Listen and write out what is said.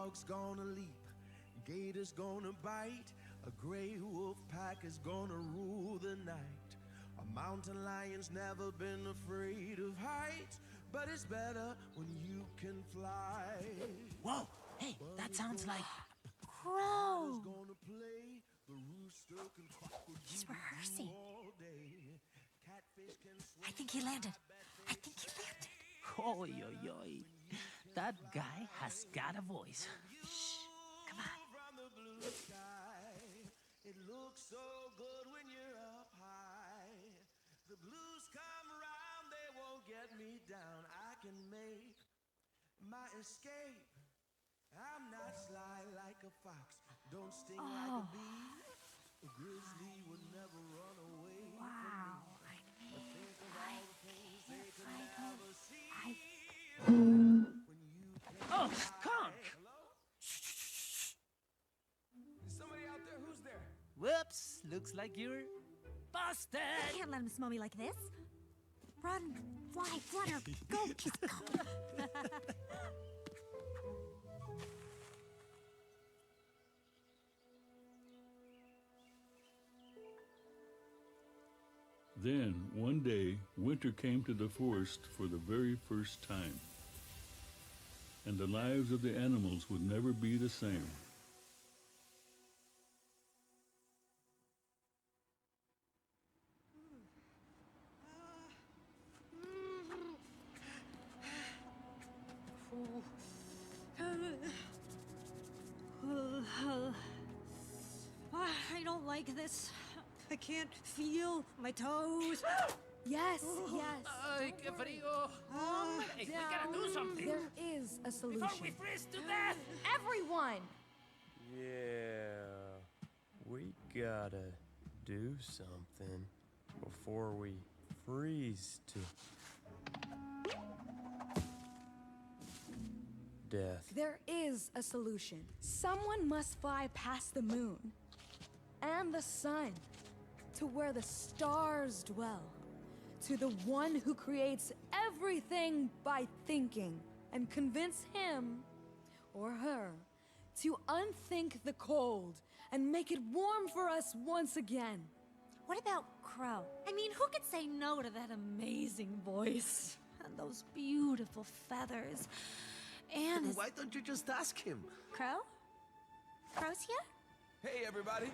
dog's gonna leap, gator's gonna bite, a gray wolf pack is gonna rule the night. A mountain lion's never been afraid of heights, but it's better when you can fly. Whoa! Hey, that sounds like... Crow! Gonna play, the rooster can quack He's rehearsing. all day. Catfish can swim. I think he landed. I think he landed. Oi, oi, oi. That guy has got a voice. Shh. Come on. From the blue sky, it looks so good when you're up high. The blues come around, they won't get me down. I can make my escape. I'm not sly like a fox, don't sting like a bee. A grizzly would never run away Wow. from me. Think of all the things they could never see. When you can Oh, skunk! Is somebody out there? Who's there? Whoops, looks like you're busted! I can't let him smell me like this. Run, fly, flutter, go, just go. Then, one day, winter came to the forest for the very first time, and the lives of the animals would never be the same. I don't like this. I can't feel my toes. Yes, yes. Ay, qué frío! Hey, we gotta do something! There is a solution. Before we freeze to death! Everyone! Yeah, we gotta do something before we freeze to death. There is a solution. Someone must fly past the moon and the sun to where the stars dwell, to the one who creates everything by thinking, and convince him or her to unthink the cold and make it warm for us once again. What about Crow? I mean, who could say no to that amazing voice? And those beautiful feathers. And his... Why don't you just ask him? Crow? Crow's here? Hey, everybody.